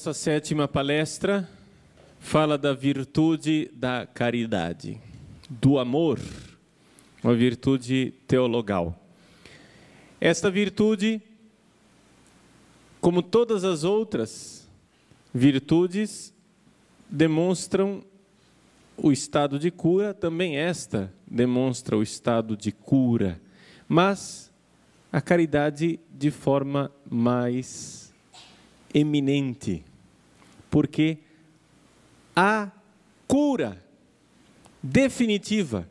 nossa sétima palestra fala da virtude da caridade, do amor, uma virtude teologal. Esta virtude, como todas as outras virtudes, demonstram o estado de cura, também esta demonstra o estado de cura, mas a caridade de forma mais eminente, porque a cura definitiva,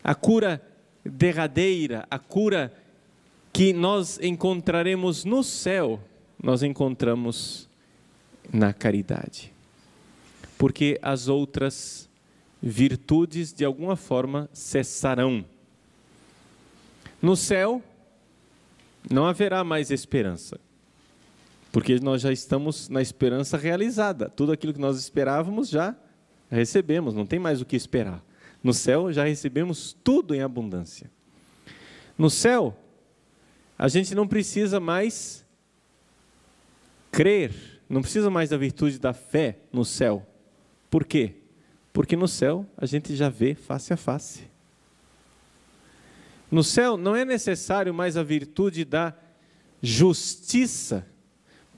a cura derradeira, a cura que nós encontraremos no céu, nós encontramos na caridade. Porque as outras virtudes, de alguma forma, cessarão. No céu, não haverá mais esperança, porque nós já estamos na esperança realizada. Tudo aquilo que nós esperávamos já recebemos, não tem mais o que esperar. No céu já recebemos tudo em abundância. No céu, a gente não precisa mais crer, não precisa mais da virtude da fé no céu. Por quê? Porque no céu a gente já vê face a face. No céu não é necessário mais a virtude da justiça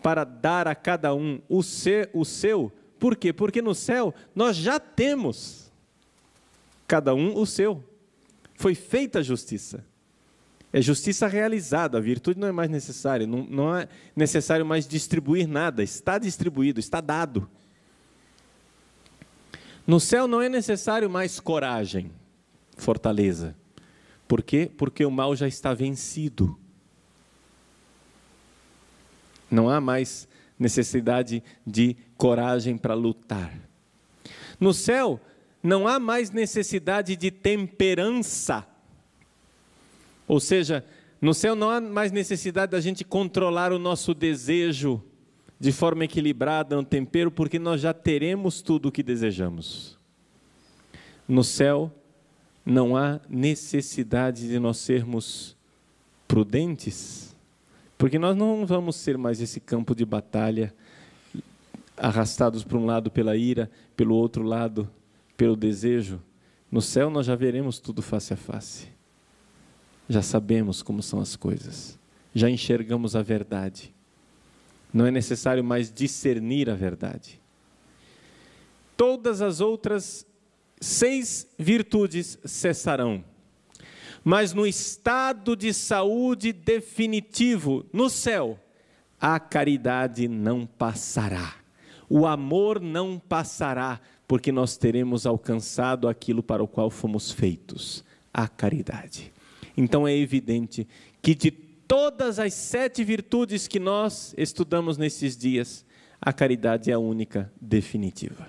para dar a cada um o seu. Por quê? Porque no céu nós já temos cada um o seu. Foi feita a justiça. É justiça realizada, a virtude não é mais necessária, não é necessário mais distribuir nada, está distribuído, está dado. No céu não é necessário mais coragem, fortaleza. Por quê? Porque o mal já está vencido. Não há mais necessidade de coragem para lutar. No céu não há mais necessidade de temperança. Ou seja, no céu não há mais necessidade da gente controlar o nosso desejo de forma equilibrada, no tempero, porque nós já teremos tudo o que desejamos. No céu não há necessidade de nós sermos prudentes, porque nós não vamos ser mais esse campo de batalha, arrastados para um lado pela ira, pelo outro lado pelo desejo. No céu nós já veremos tudo face a face. Já sabemos como são as coisas, já enxergamos a verdade. Não é necessário mais discernir a verdade. Todas as outras 6 virtudes cessarão. Mas no estado de saúde definitivo, no céu, a caridade não passará. O amor não passará, porque nós teremos alcançado aquilo para o qual fomos feitos, a caridade. Então é evidente que de todas as 7 virtudes que nós estudamos nesses dias, a caridade é a única definitiva.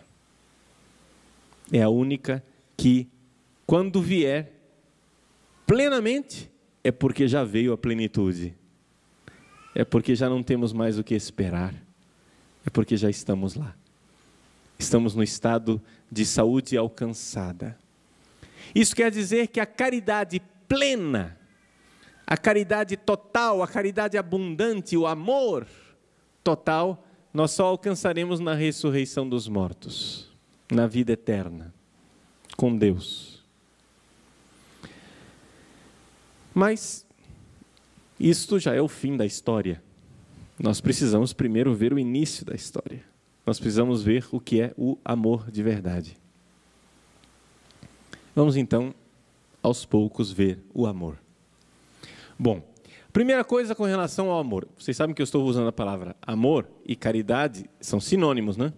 É a única que, quando vier plenamente, é porque já veio a plenitude. É porque já não temos mais o que esperar. É porque já estamos lá. Estamos no estado de saúde alcançada. Isso quer dizer que a caridade plena, a caridade total, a caridade abundante, o amor total, nós só alcançaremos na ressurreição dos mortos, na vida eterna, com Deus. Mas isto já é o fim da história. Nós precisamos primeiro ver o início da história. Nós precisamos ver o que é o amor de verdade. Vamos então, aos poucos, ver o amor. Bom, primeira coisa com relação ao amor. Vocês sabem que eu estou usando a palavra amor e caridade, são sinônimos, né?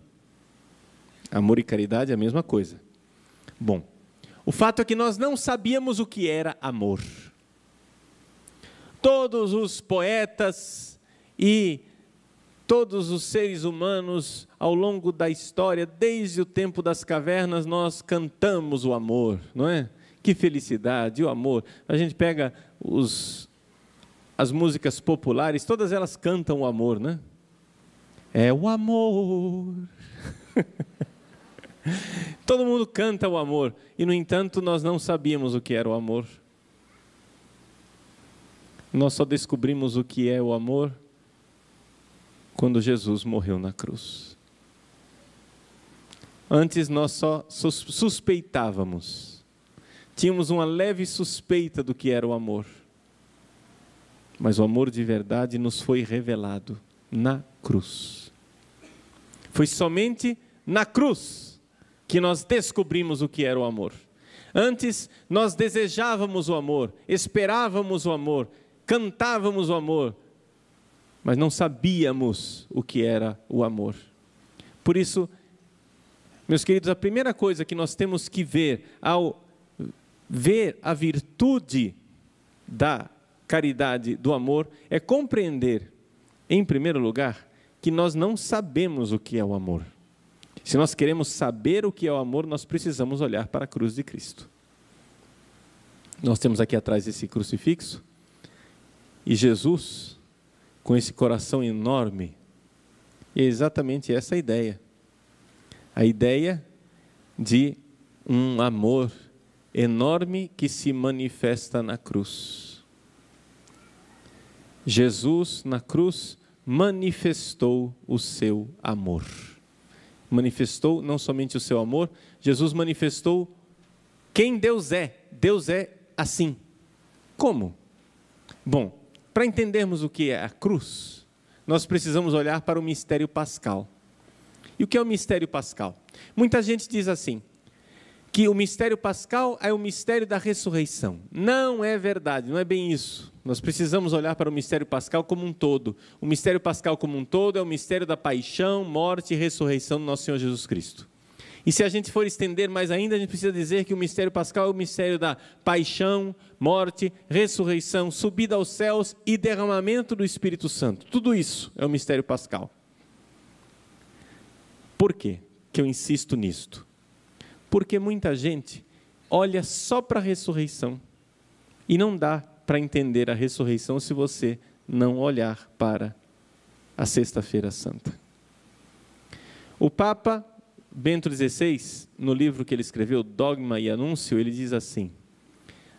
Amor e caridade é a mesma coisa. Bom, o fato é que nós não sabíamos o que era amor. Todos os poetas e todos os seres humanos, ao longo da história, desde o tempo das cavernas, nós cantamos o amor, não é? Que felicidade, o amor. A gente pega as músicas populares, todas elas cantam o amor, né? É o amor. Todo mundo canta o amor. E, no entanto, nós não sabíamos o que era o amor. Nós só descobrimos o que é o amor quando Jesus morreu na cruz. Antes nós só suspeitávamos, tínhamos uma leve suspeita do que era o amor, mas o amor de verdade nos foi revelado na cruz. Foi somente na cruz que nós descobrimos o que era o amor. Antes nós desejávamos o amor, esperávamos o amor, cantávamos o amor, mas não sabíamos o que era o amor. Por isso, meus queridos, a primeira coisa que nós temos que ver ao ver a virtude da caridade, do amor, é compreender, em primeiro lugar, que nós não sabemos o que é o amor. Se nós queremos saber o que é o amor, nós precisamos olhar para a cruz de Cristo. Nós temos aqui atrás esse crucifixo, e Jesus, com esse coração enorme, é exatamente essa a ideia. A ideia de um amor enorme que se manifesta na cruz. Jesus, na cruz, manifestou o seu amor. Manifestou não somente o seu amor, Jesus manifestou quem Deus é. Deus é assim. Como? Bom, para entendermos o que é a cruz, nós precisamos olhar para o mistério pascal. E o que é o mistério pascal? Muita gente diz assim, que o mistério pascal é o mistério da ressurreição. Não é verdade, não é bem isso. Nós precisamos olhar para o mistério pascal como um todo. O mistério pascal como um todo é o mistério da paixão, morte e ressurreição do nosso Senhor Jesus Cristo. E se a gente for estender mais ainda, a gente precisa dizer que o mistério pascal é o mistério da paixão, morte, ressurreição, subida aos céus e derramamento do Espírito Santo. Tudo isso é o mistério pascal. Por quê que eu insisto nisto? Porque muita gente olha só para a ressurreição e não dá para entender a ressurreição se você não olhar para a Sexta-feira Santa. O Papa Bento XVI, no livro que ele escreveu, Dogma e Anúncio, ele diz assim: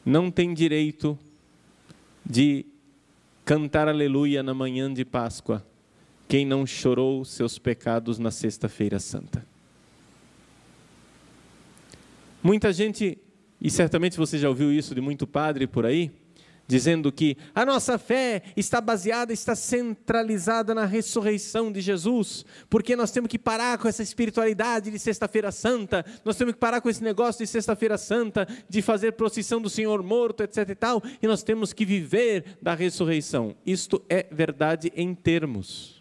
não tem direito de cantar aleluia na manhã de Páscoa quem não chorou seus pecados na Sexta-feira Santa. Muita gente, e certamente você já ouviu isso de muito padre por aí, dizendo que a nossa fé está baseada, está centralizada na ressurreição de Jesus, porque nós temos que parar com essa espiritualidade de Sexta-feira Santa, nós temos que parar com esse negócio de Sexta-feira Santa, de fazer procissão do Senhor morto, etc. e tal, e nós temos que viver da ressurreição. Isto é verdade em termos.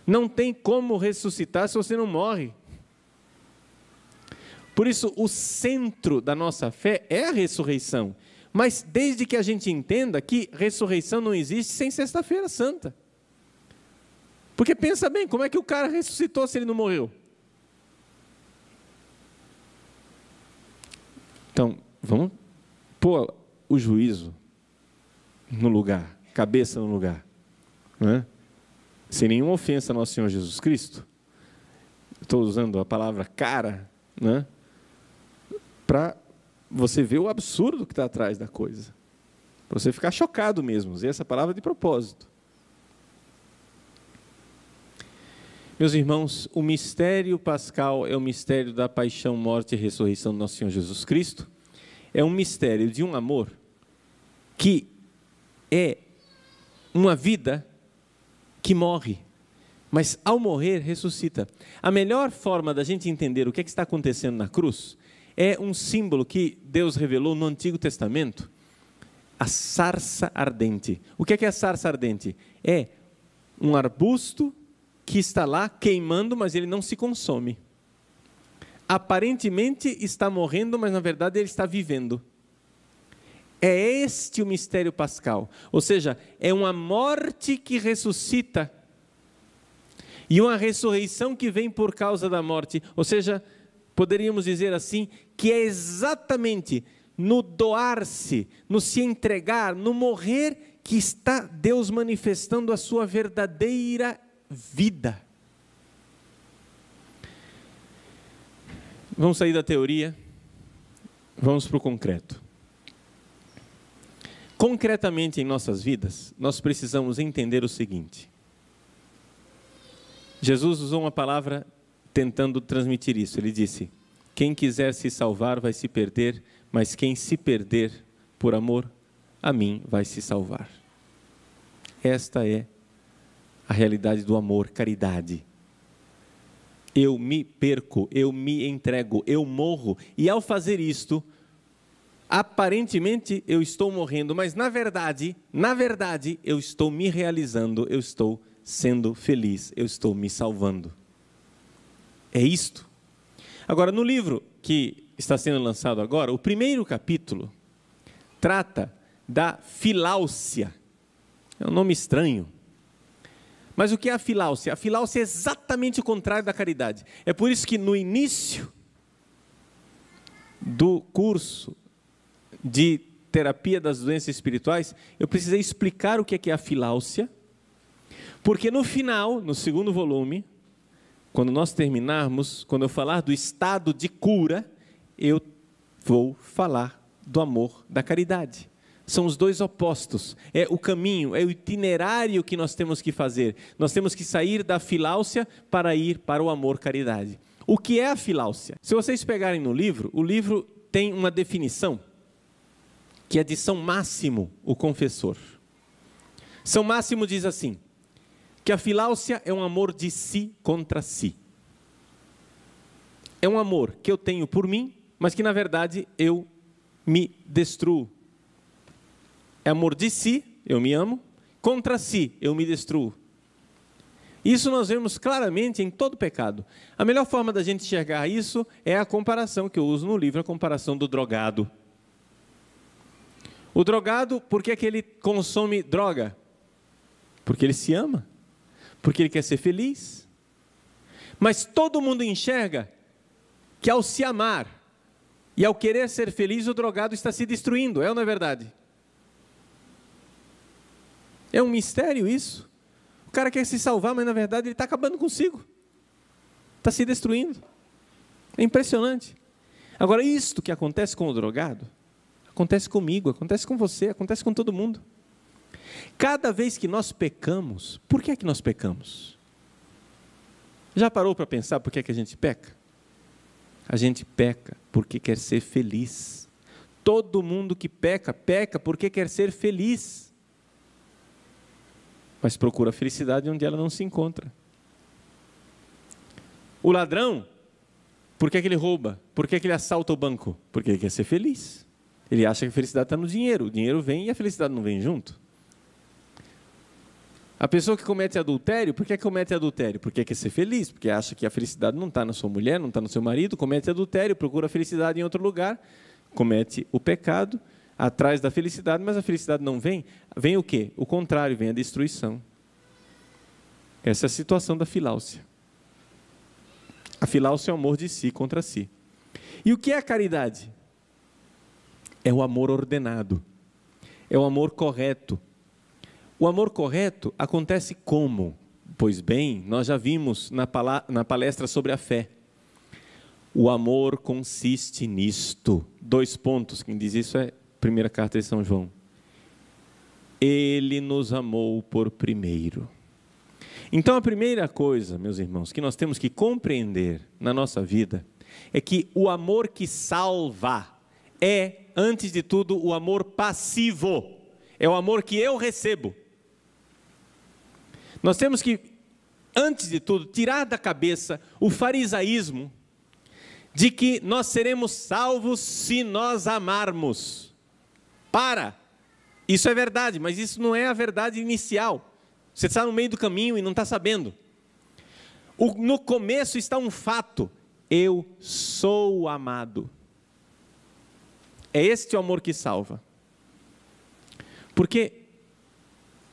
Não tem como ressuscitar se você não morre. Por isso, o centro da nossa fé é a ressurreição. Mas desde que a gente entenda que ressurreição não existe sem Sexta-feira Santa. Porque pensa bem, como é que o cara ressuscitou se ele não morreu? Então, vamos pôr o juízo no lugar, cabeça no lugar, não é? Sem nenhuma ofensa ao nosso Senhor Jesus Cristo. Estou usando a palavra cara, né? Para você ver o absurdo que está atrás da coisa. Para você ficar chocado mesmo, usei essa palavra de propósito. Meus irmãos, o mistério pascal é o mistério da paixão, morte e ressurreição do nosso Senhor Jesus Cristo. É um mistério de um amor que é uma vida que morre, mas ao morrer ressuscita. A melhor forma da gente entender o que está acontecendo na cruz é um símbolo que Deus revelou no Antigo Testamento, a sarça ardente. O que é a sarça ardente? É um arbusto que está lá queimando, mas ele não se consome. Aparentemente está morrendo, mas na verdade ele está vivendo. É este o mistério pascal, ou seja, é uma morte que ressuscita e uma ressurreição que vem por causa da morte, ou seja, poderíamos dizer assim, que é exatamente no doar-se, no se entregar, no morrer, que está Deus manifestando a sua verdadeira vida. Vamos sair da teoria, vamos para o concreto. Concretamente em nossas vidas, nós precisamos entender o seguinte: Jesus usou uma palavra tentando transmitir isso. Ele disse: quem quiser se salvar vai se perder, mas quem se perder por amor a mim vai se salvar. Esta é a realidade do amor, caridade. Eu me perco, eu me entrego, eu morro, e ao fazer isto, aparentemente eu estou morrendo, mas na verdade, eu estou me realizando, eu estou sendo feliz, eu estou me salvando. É isto. Agora, no livro que está sendo lançado agora, o primeiro capítulo trata da filáusia. É um nome estranho. Mas o que é a filáusia? A filáusia é exatamente o contrário da caridade. É por isso que no início do curso de terapia das doenças espirituais, eu precisei explicar o que é a filáusia, porque no final, no segundo volume, quando nós terminarmos, quando eu falar do estado de cura, eu vou falar do amor da caridade. São os dois opostos, é o caminho, é o itinerário que nós temos que fazer. Nós temos que sair da filáusia para ir para o amor-caridade. O que é a filáusia? Se vocês pegarem no livro, o livro tem uma definição, que é de São Máximo, o confessor. São Máximo diz assim, que a filáusia é um amor de si contra si. É um amor que eu tenho por mim, mas que na verdade eu me destruo. É amor de si, eu me amo, contra si, eu me destruo. Isso nós vemos claramente em todo pecado. A melhor forma da gente enxergar isso é a comparação que eu uso no livro, a comparação do drogado. O drogado, por que ele consome droga? Porque ele se ama, porque ele quer ser feliz. Mas todo mundo enxerga que ao se amar e ao querer ser feliz, o drogado está se destruindo, é ou não é verdade? É um mistério isso. O cara quer se salvar, mas na verdade ele está acabando consigo. Está se destruindo. É impressionante. Agora, isto que acontece com o drogado, acontece comigo, acontece com você, acontece com todo mundo. Cada vez que nós pecamos, por que é que nós pecamos? Já parou para pensar por que é que a gente peca? A gente peca porque quer ser feliz. Todo mundo que peca, peca porque quer ser feliz. Mas procura a felicidade onde ela não se encontra. O ladrão, por que ele rouba? Por que ele assalta o banco? Porque ele quer ser feliz. Ele acha que a felicidade está no dinheiro. O dinheiro vem e a felicidade não vem junto. A pessoa que comete adultério, por que comete adultério? Porque quer ser feliz, porque acha que a felicidade não está na sua mulher, não está no seu marido, comete adultério, procura a felicidade em outro lugar, comete o pecado, atrás da felicidade, mas a felicidade não vem. Vem o quê? O contrário, vem a destruição. Essa é a situação da filáusia. A filáusia é o amor de si contra si. E o que é a caridade? É o amor ordenado. É o amor correto. O amor correto acontece como? Pois bem, nós já vimos na palestra sobre a fé. O amor consiste nisto. 2 pontos, quem diz isso é a primeira carta de São João. Ele nos amou por primeiro. Então a primeira coisa, meus irmãos, que nós temos que compreender na nossa vida, é que o amor que salva é, antes de tudo, o amor passivo. É o amor que eu recebo. Nós temos que, antes de tudo, tirar da cabeça o farisaísmo de que nós seremos salvos se nós amarmos. Isso é verdade, mas isso não é a verdade inicial. Você está no meio do caminho e não está sabendo. No começo está um fato: eu sou amado. É este o amor que salva. Porque,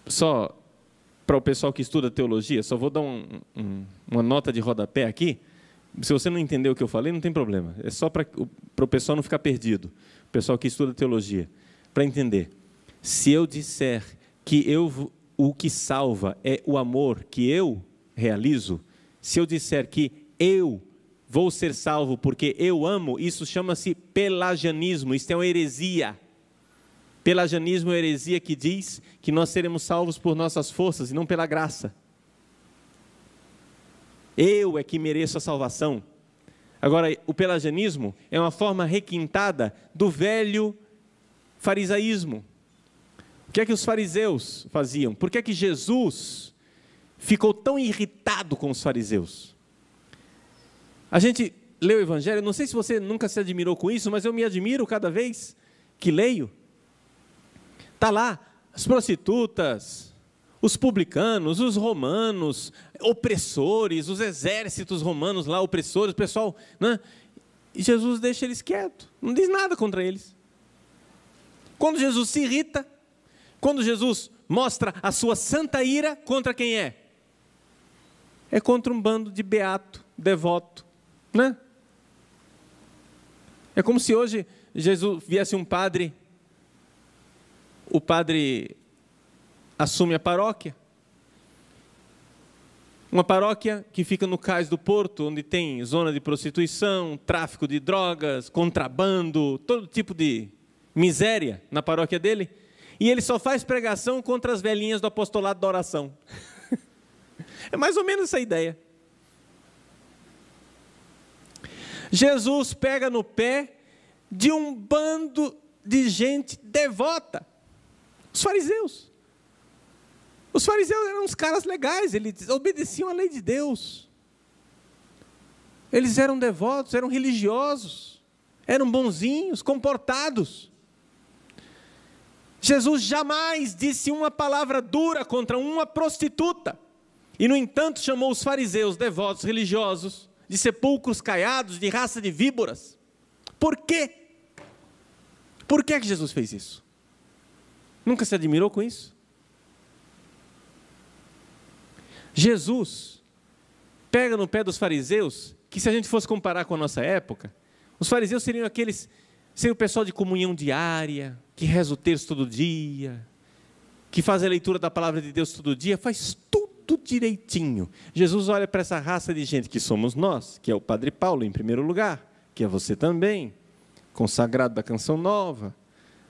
só para o pessoal que estuda teologia, só vou dar uma nota de rodapé aqui. Se você não entendeu o que eu falei, não tem problema. É só para o pessoal não ficar perdido. O pessoal que estuda teologia, para entender. Se eu disser que o que salva é o amor que eu realizo, se eu disser que eu vou ser salvo porque eu amo, isso chama-se pelagianismo, isso é uma heresia. Pelagianismo é uma heresia que diz que nós seremos salvos por nossas forças e não pela graça. Eu é que mereço a salvação. Agora, o pelagianismo é uma forma requintada do velho farisaísmo. O que é que os fariseus faziam? Por que é que Jesus ficou tão irritado com os fariseus? A gente lê o Evangelho, não sei se você nunca se admirou com isso, mas eu me admiro cada vez que leio. Está lá as prostitutas, os publicanos, os romanos, opressores, os exércitos romanos lá, opressores, o pessoal, né? E Jesus deixa eles quietos, não diz nada contra eles. Quando Jesus se irrita, quando Jesus mostra a sua santa ira, contra quem é? É contra um bando de beato, devoto, né? É como se hoje Jesus viesse um padre, o padre assume a paróquia, uma paróquia que fica no cais do porto, onde tem zona de prostituição, tráfico de drogas, contrabando, todo tipo de miséria na paróquia dele, e ele só faz pregação contra as velhinhas do apostolado da oração. É mais ou menos essa a ideia. Jesus pega no pé de um bando de gente devota, os fariseus. Os fariseus eram uns caras legais, eles obedeciam à lei de Deus. Eles eram devotos, eram religiosos, eram bonzinhos, comportados. Jesus jamais disse uma palavra dura contra uma prostituta. E, no entanto, chamou os fariseus, devotos, religiosos, de sepulcros caiados, de raça de víboras. Por quê? Por que Jesus fez isso? Nunca se admirou com isso? Jesus pega no pé dos fariseus, que se a gente fosse comparar com a nossa época, os fariseus seriam o pessoal de comunhão diária, que reza o terço todo dia, que faz a leitura da palavra de Deus todo dia, faz tudo direitinho. Jesus olha para essa raça de gente que somos nós, que é o Padre Paulo em primeiro lugar, que é você também, consagrado da Canção Nova,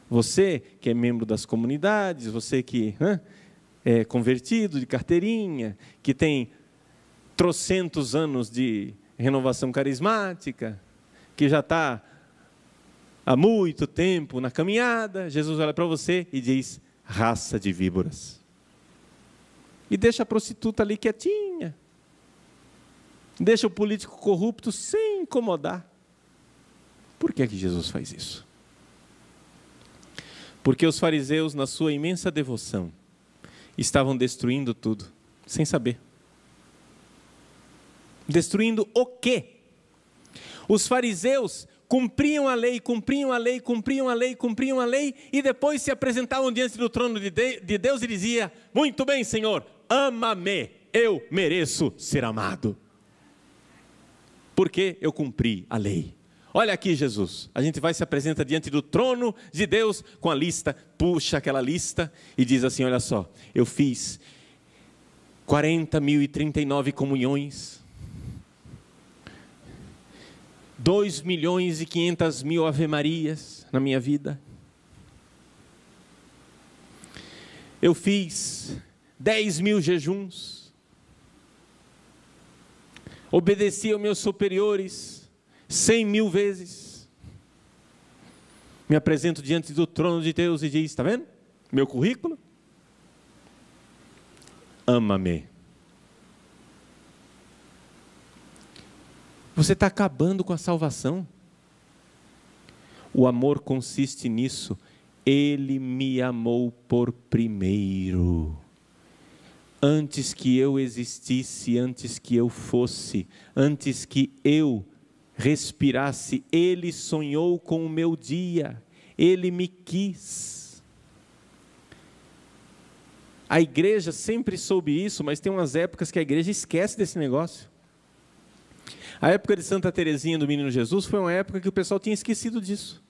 você que é membro das comunidades, você que é convertido de carteirinha, que tem trocentos anos de renovação carismática, que já está há muito tempo na caminhada. Jesus olha para você e diz: raça de víboras. E deixa a prostituta ali quietinha. Deixa o político corrupto sem incomodar. Por que Jesus faz isso? Porque os fariseus, na sua imensa devoção, estavam destruindo tudo, sem saber. Destruindo o quê? Os fariseus cumpriam a lei, e depois se apresentavam diante do trono de Deus e diziam: muito bem, Senhor, ama-me, eu mereço ser amado, porque eu cumpri a lei. Olha aqui, Jesus, a gente vai se apresenta diante do trono de Deus com a lista, puxa aquela lista e diz assim: olha só, eu fiz 40.039 comunhões, 2.500.000 ave-marias na minha vida. Eu fiz 10.000 jejuns. Obedeci aos meus superiores 100.000 vezes. Me apresento diante do trono de Deus e diz: está vendo? Meu currículo. Ama-me. Você está acabando com a salvação. O amor consiste nisso. Ele me amou por primeiro. Antes que eu existisse, antes que eu fosse, antes que eu respirasse, Ele sonhou com o meu dia. Ele me quis. A igreja sempre soube isso, mas tem umas épocas que a igreja esquece desse negócio. A época de Santa Teresinha do Menino Jesus foi uma época que o pessoal tinha esquecido disso.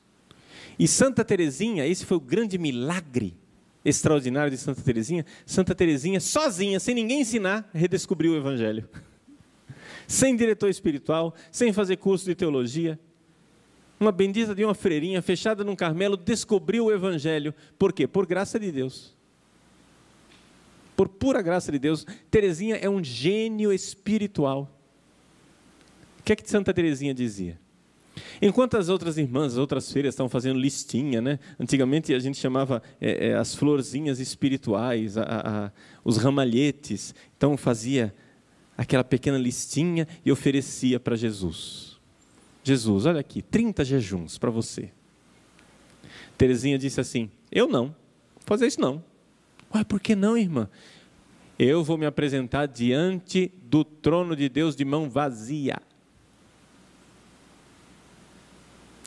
E Santa Teresinha, esse foi o grande milagre extraordinário de Santa Teresinha. Santa Teresinha, sozinha, sem ninguém ensinar, redescobriu o Evangelho. Sem diretor espiritual, sem fazer curso de teologia. Uma bendita de uma freirinha, fechada num Carmelo, descobriu o Evangelho. Por quê? Por graça de Deus. Por pura graça de Deus. Teresinha é um gênio espiritual. O que é que Santa Teresinha dizia? Enquanto as outras irmãs, as outras freiras estavam fazendo listinha, né? Antigamente a gente chamava as florzinhas espirituais, os ramalhetes. Então fazia aquela pequena listinha e oferecia para Jesus. Jesus, olha aqui, 30 jejuns para você. Teresinha disse assim, eu não, vou fazer isso não. Ué, por que não, irmã? Eu vou me apresentar diante do trono de Deus de mão vazia.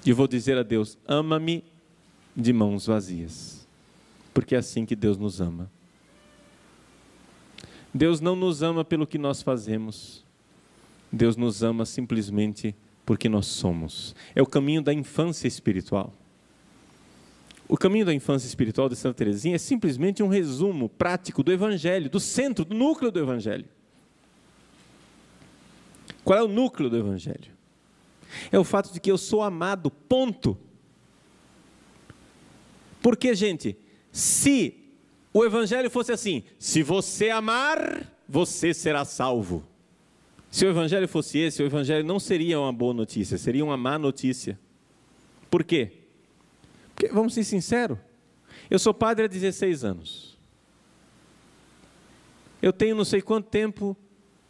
E vou dizer a Deus, ama-me de mãos vazias. Porque é assim que Deus nos ama. Deus não nos ama pelo que nós fazemos. Deus nos ama simplesmente porque nós somos. É o caminho da infância espiritual. O caminho da infância espiritual de Santa Teresinha é simplesmente um resumo prático do Evangelho, do centro, do núcleo do Evangelho. Qual é o núcleo do Evangelho? É o fato de que eu sou amado, ponto. Porque, gente, se o Evangelho fosse assim, se você amar, você será salvo. Se o Evangelho fosse esse, o Evangelho não seria uma boa notícia, seria uma má notícia. Por quê? Porque, vamos ser sinceros, eu sou padre há 16 anos. Eu tenho não sei quanto tempo,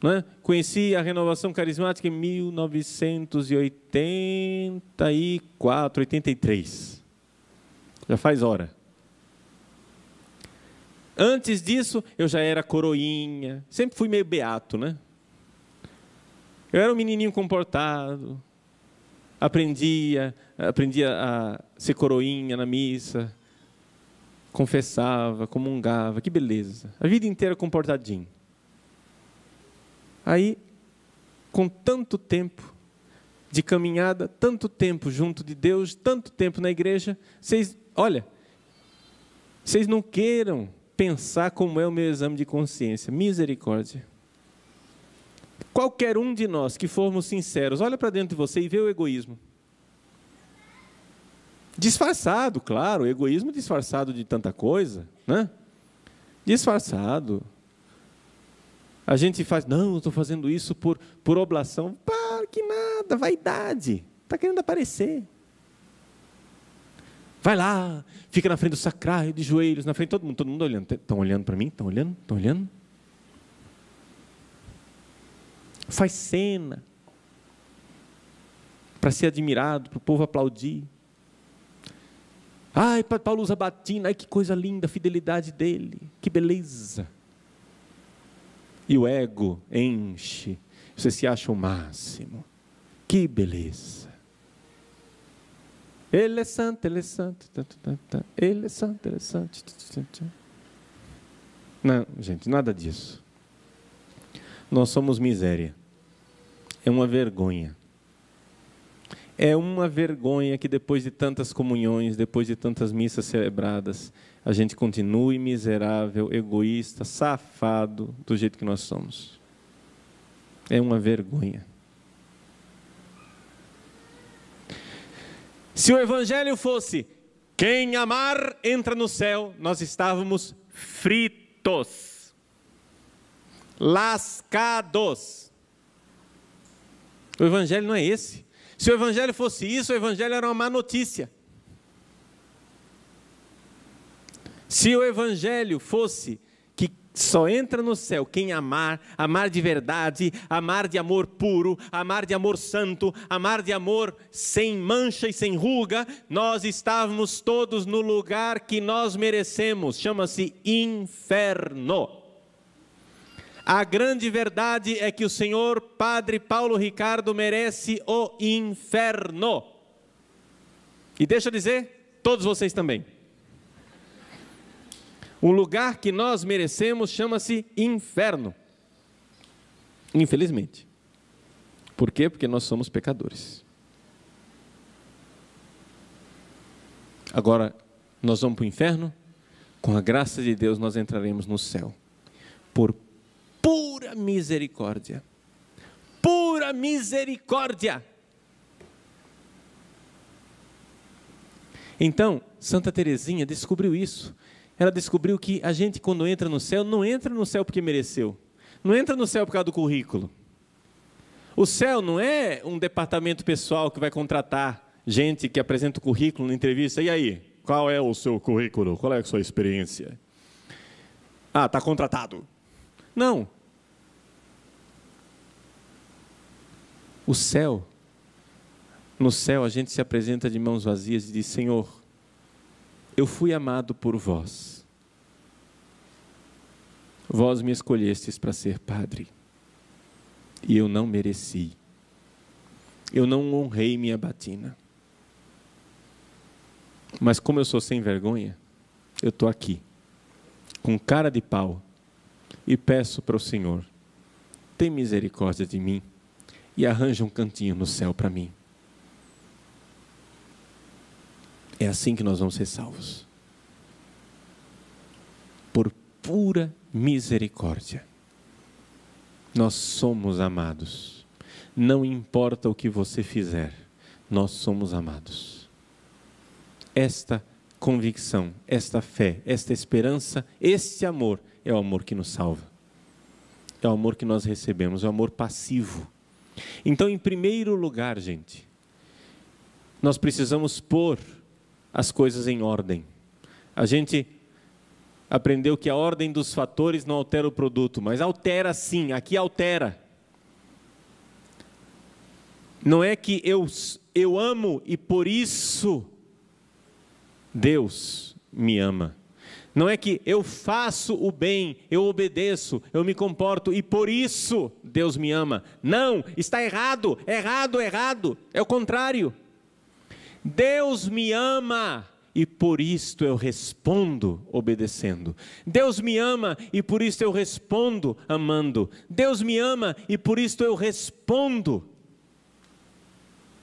né? Conheci a renovação carismática em 1984, 83. Já faz hora. Antes disso, eu já era coroinha. Sempre fui meio beato, né? Eu era um menininho comportado. Aprendia a ser coroinha na missa. Confessava, comungava. Que beleza. A vida inteira comportadinho. Aí, com tanto tempo de caminhada, tanto tempo junto de Deus, tanto tempo na igreja, vocês não queiram pensar como é o meu exame de consciência. Misericórdia. Qualquer um de nós que formos sinceros, olha para dentro de você e vê o egoísmo. Disfarçado, claro, o egoísmo disfarçado de tanta coisa, né? Disfarçado. A gente faz, não, eu estou fazendo isso por oblação. Pá, que nada, vaidade. Está querendo aparecer. Vai lá, fica na frente do sacrário, de joelhos, na frente de todo mundo olhando. Estão olhando para mim? Estão olhando? Estão olhando? Faz cena. Para ser admirado, para o povo aplaudir. Ai, Paulo usa batina, ai que coisa linda, a fidelidade dele, que beleza. E o ego enche, você se acha o máximo. Que beleza. Ele é santo, ele é santo. Ele é santo, ele é santo. Não, gente, nada disso. Nós somos miséria. É uma vergonha. É uma vergonha que depois de tantas comunhões, depois de tantas missas celebradas, a gente continue miserável, egoísta, safado, do jeito que nós somos. É uma vergonha. Se o Evangelho fosse, quem amar entra no céu, nós estávamos fritos, lascados. O Evangelho não é esse. Se o Evangelho fosse isso, o Evangelho era uma má notícia. Se o Evangelho fosse que só entra no céu quem amar, amar de verdade, amar de amor puro, amar de amor santo, amar de amor sem mancha e sem ruga, nós estávamos todos no lugar que nós merecemos, chama-se inferno. A grande verdade é que o senhor Padre Paulo Ricardo merece o inferno. E deixa eu dizer, todos vocês também. O lugar que nós merecemos chama-se inferno. Infelizmente. Por quê? Porque nós somos pecadores. Agora, nós vamos para o inferno? Com a graça de Deus nós entraremos no céu. Por pura misericórdia. Pura misericórdia. Então, Santa Teresinha descobriu isso. Ela descobriu que a gente, quando entra no céu, não entra no céu porque mereceu. Não entra no céu por causa do currículo. O céu não é um departamento pessoal que vai contratar gente que apresenta o currículo na entrevista. E aí, qual é o seu currículo? Qual é a sua experiência? Ah, está contratado. Não. O céu, no céu a gente se apresenta de mãos vazias e diz: Senhor, eu fui amado por vós. Vós me escolhestes para ser padre. E eu não mereci. Eu não honrei minha batina. Mas como eu sou sem vergonha, eu estou aqui, com cara de pau, e peço para o Senhor: tem misericórdia de mim e arranja um cantinho no céu para mim. É assim que nós vamos ser salvos. Por pura misericórdia. Nós somos amados. Não importa o que você fizer, nós somos amados. Esta convicção, esta fé, esta esperança, este amor é o amor que nos salva. É o amor que nós recebemos, é o amor passivo. Então, em primeiro lugar, gente, nós precisamos pôr as coisas em ordem. A gente aprendeu que a ordem dos fatores não altera o produto, mas altera sim, aqui altera. Não é que eu amo e por isso Deus me ama. Não é que eu faço o bem, eu obedeço, eu me comporto e por isso Deus me ama. Não, está errado, errado, errado. É o contrário. Deus me ama e por isto eu respondo obedecendo. Deus me ama e por isso eu respondo amando. Deus me ama e por isso eu respondo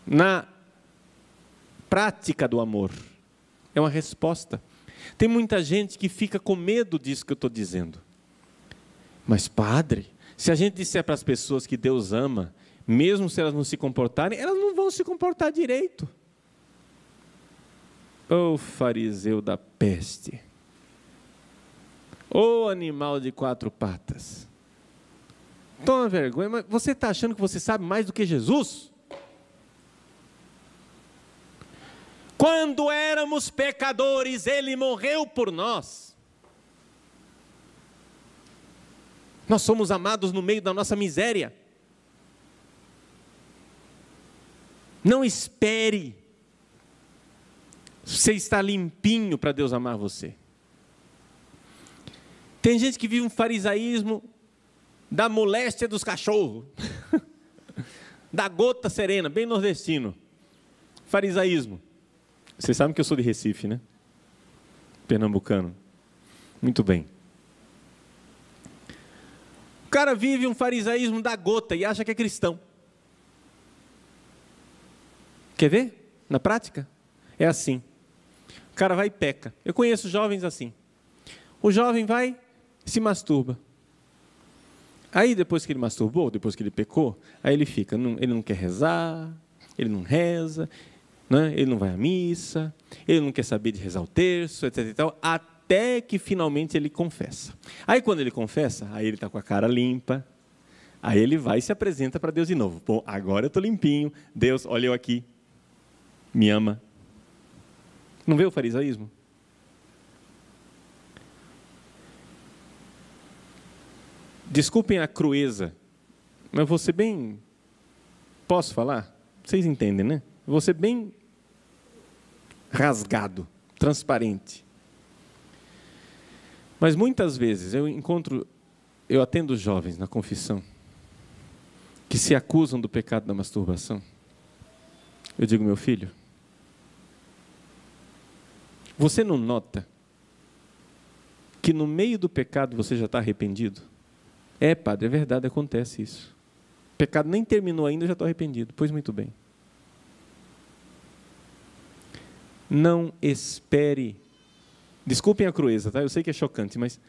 na prática do amor. É uma resposta. Tem muita gente que fica com medo disso que eu estou dizendo. Mas padre, se a gente disser para as pessoas que Deus ama, mesmo se elas não se comportarem, elas não vão se comportar direito. Ô fariseu da peste, ô animal de 4 patas, toma vergonha, mas você está achando que você sabe mais do que Jesus? Quando éramos pecadores, Ele morreu por nós. Nós somos amados no meio da nossa miséria. Não espere você estar limpinho para Deus amar você. Tem gente que vive um farisaísmo da moléstia dos cachorros, da gota serena, bem nordestino. Farisaísmo. Vocês sabem que eu sou de Recife, né? Pernambucano. Muito bem. O cara vive um farisaísmo da gota e acha que é cristão. Quer ver? Na prática? É assim. O cara vai e peca. Eu conheço jovens assim. O jovem vai, se masturba. Aí depois que ele masturbou, depois que ele pecou, aí ele fica, ele não quer rezar, ele não reza, né? Ele não vai à missa, ele não quer saber de rezar o terço, etc. e tal, até que finalmente ele confessa. Aí quando ele confessa, aí ele está com a cara limpa, aí ele vai e se apresenta para Deus de novo. Bom, agora eu estou limpinho, Deus, olha eu aqui, me ama. Não vê o farisaísmo? Desculpem a crueza, mas vou ser bem... Posso falar? Vocês entendem, né? Vou ser bem rasgado, transparente. Mas muitas vezes eu atendo jovens na confissão que se acusam do pecado da masturbação. Eu digo, meu filho, você não nota que no meio do pecado você já está arrependido? É, padre, é verdade, acontece isso. O pecado nem terminou ainda, eu já estou arrependido. Pois muito bem. Não espere, desculpem a crueza, tá? Eu sei que é chocante, mas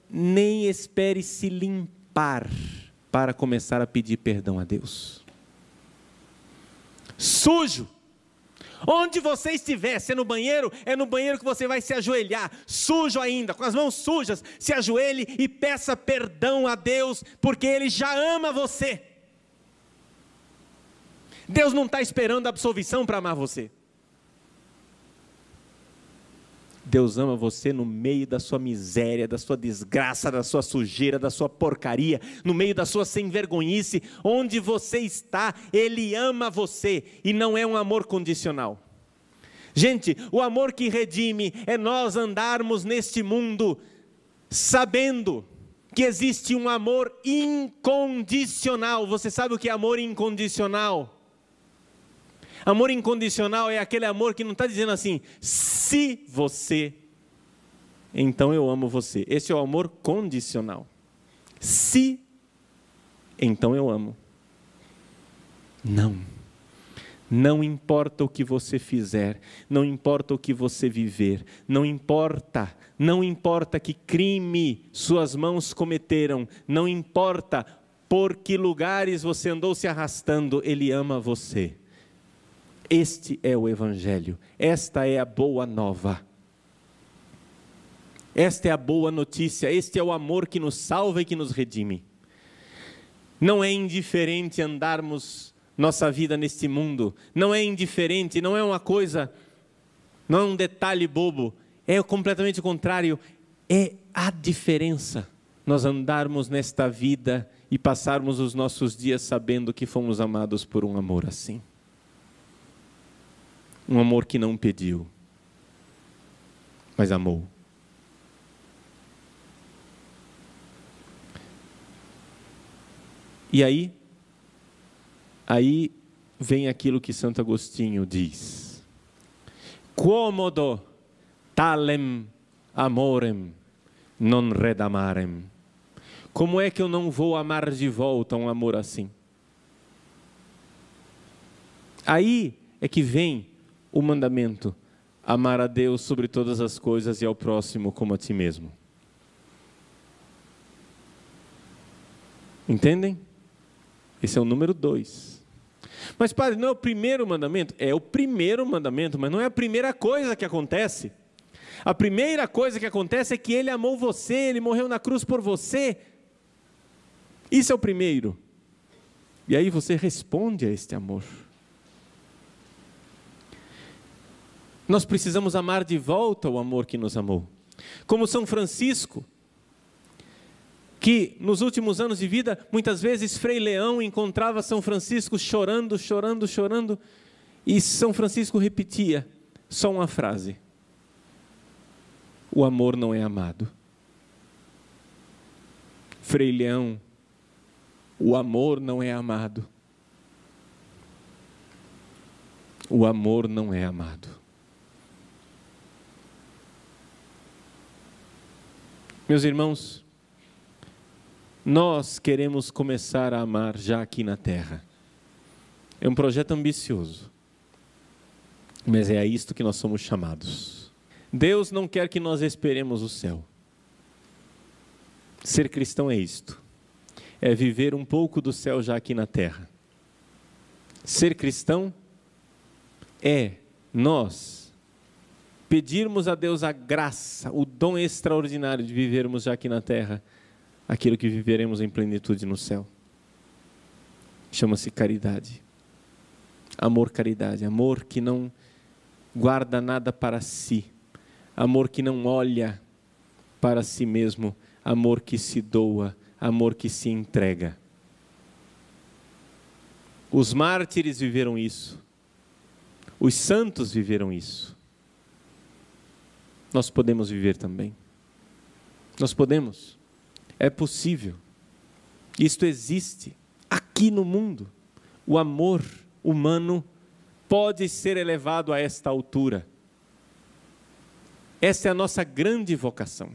nem espere se limpar para começar a pedir perdão a Deus. Sujo, Onde você estiver, se é no banheiro que você vai se ajoelhar, sujo ainda, com as mãos sujas, se ajoelhe e peça perdão a Deus, porque Ele já ama você. Deus não está esperando a absolvição para amar você. Deus ama você no meio da sua miséria, da sua desgraça, da sua sujeira, da sua porcaria, no meio da sua sem-vergonhice, onde você está, Ele ama você, e não é um amor condicional. Gente, o amor que redime é nós andarmos neste mundo sabendo que existe um amor incondicional. Você sabe o que é amor incondicional? Amor incondicional é aquele amor que não está dizendo assim, se você, então eu amo você. Esse é o amor condicional. Se, então eu amo. Não importa o que você fizer, não importa o que você viver, não importa que crime suas mãos cometeram, não importa por que lugares você andou se arrastando, Ele ama você. Este é o Evangelho, esta é a boa nova, esta é a boa notícia, este é o amor que nos salva e que nos redime. Não é indiferente andarmos nossa vida neste mundo, não é indiferente, não é uma coisa, não é um detalhe bobo, é completamente o contrário, é a diferença, nós andarmos nesta vida e passarmos os nossos dias sabendo que fomos amados por um amor assim. Um amor que não pediu, mas amou. E aí vem aquilo que Santo Agostinho diz. Quomodo talem amorem non redamarem. Como é que eu não vou amar de volta um amor assim? Aí é que vem o mandamento, amar a Deus sobre todas as coisas e ao próximo como a ti mesmo. Entendem? Esse é o número 2. Mas padre, não é o primeiro mandamento? É o primeiro mandamento, mas não é a primeira coisa que acontece. A primeira coisa que acontece é que Ele amou você, Ele morreu na cruz por você. Isso é o primeiro. E aí você responde a este amor. Nós precisamos amar de volta o amor que nos amou. Como São Francisco, que nos últimos anos de vida, muitas vezes Frei Leão encontrava São Francisco chorando, e São Francisco repetia só uma frase: o amor não é amado. Frei Leão, o amor não é amado. O amor não é amado. Meus irmãos, nós queremos começar a amar já aqui na terra. É um projeto ambicioso, mas é a isto que nós somos chamados. Deus não quer que nós esperemos o céu. Ser cristão é isto, é viver um pouco do céu já aqui na terra. Ser cristão é nós pedirmos a Deus a graça, o dom extraordinário de vivermos já aqui na terra aquilo que viveremos em plenitude no céu. Chama-se caridade. Amor, caridade. Amor que não guarda nada para si. Amor que não olha para si mesmo. Amor que se doa. Amor que se entrega. Os mártires viveram isso. Os santos viveram isso. Nós podemos viver também. Nós podemos. É possível. Isto existe aqui no mundo. O amor humano pode ser elevado a esta altura. Esta é a nossa grande vocação.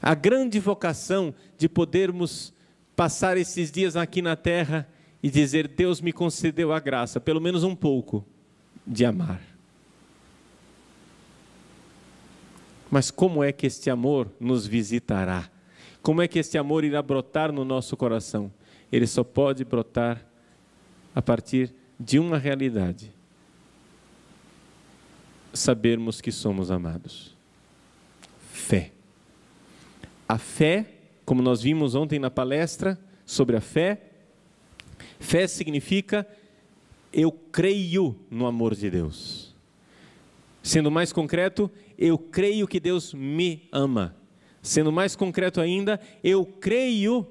A grande vocação de podermos passar esses dias aqui na terra e dizer: Deus me concedeu a graça, pelo menos um pouco, de amar. Mas como é que este amor nos visitará? Como é que este amor irá brotar no nosso coração? Ele só pode brotar a partir de uma realidade, sabermos que somos amados? Fé. A fé, como nós vimos ontem na palestra sobre a fé, fé significa eu creio no amor de Deus. Sendo mais concreto, eu creio que Deus me ama. Sendo mais concreto ainda, eu creio,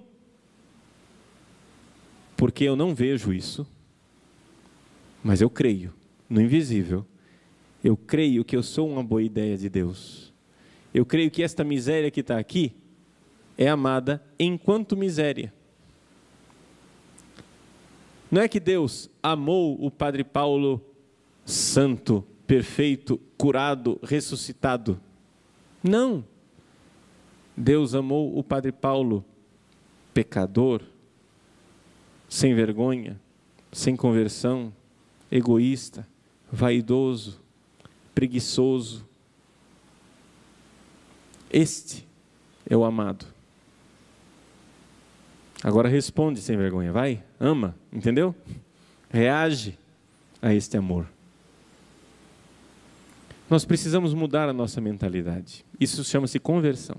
porque eu não vejo isso, mas eu creio no invisível. Eu creio que eu sou uma boa ideia de Deus. Eu creio que esta miséria que está aqui é amada enquanto miséria. Não é que Deus amou o Padre Paulo santo, perfeito, curado, ressuscitado. Não. Deus amou o Padre Paulo pecador, sem vergonha, sem conversão, egoísta, vaidoso, preguiçoso. Este é o amado. Agora responde sem vergonha, vai, ama, entendeu? Reage a este amor. Nós precisamos mudar a nossa mentalidade. Isso chama-se conversão.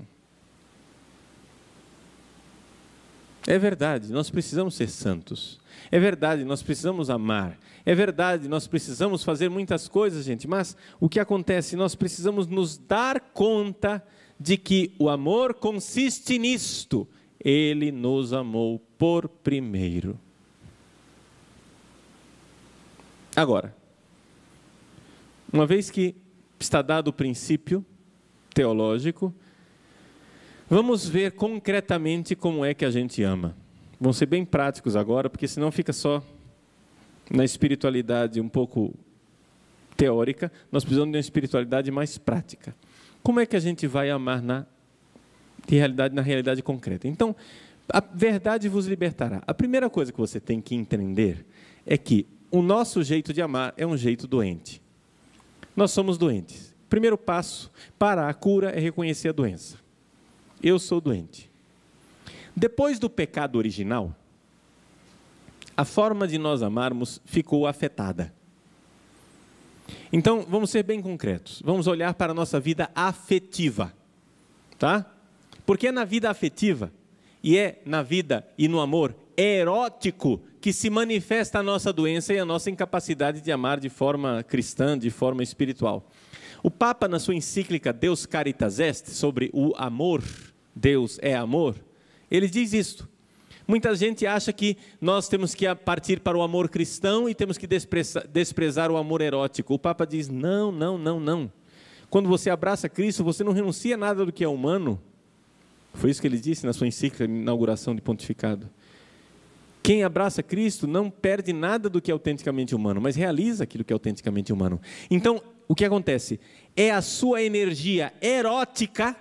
É verdade, nós precisamos ser santos. É verdade, nós precisamos amar. É verdade, nós precisamos fazer muitas coisas, gente. Mas o que acontece? Nós precisamos nos dar conta de que o amor consiste nisto. Ele nos amou por primeiro. Agora, uma vez que está dado o princípio teológico, vamos ver concretamente como é que a gente ama. Vamos ser bem práticos agora, porque senão fica só na espiritualidade um pouco teórica. Nós precisamos de uma espiritualidade mais prática. Como é que a gente vai amar na realidade concreta? Então, a verdade vos libertará. A primeira coisa que você tem que entender é que o nosso jeito de amar é um jeito doente. Nós somos doentes. O primeiro passo para a cura é reconhecer a doença. Eu sou doente. Depois do pecado original, a forma de nós amarmos ficou afetada. Então, vamos ser bem concretos. Vamos olhar para a nossa vida afetiva. Tá? Porque é na vida afetiva, e é na vida e no amor erótico que se manifesta a nossa doença e a nossa incapacidade de amar de forma cristã, de forma espiritual. O Papa, na sua encíclica Deus Caritas Est, sobre o amor, Deus é amor, ele diz isto. Muita gente acha que nós temos que partir para o amor cristão e temos que desprezar o amor erótico. O Papa diz, não, não, não, não. Quando você abraça Cristo, você não renuncia a nada do que é humano. Foi isso que ele disse na sua encíclica de inauguração de pontificado. Quem abraça Cristo não perde nada do que é autenticamente humano, mas realiza aquilo que é autenticamente humano. Então, o que acontece? É a sua energia erótica,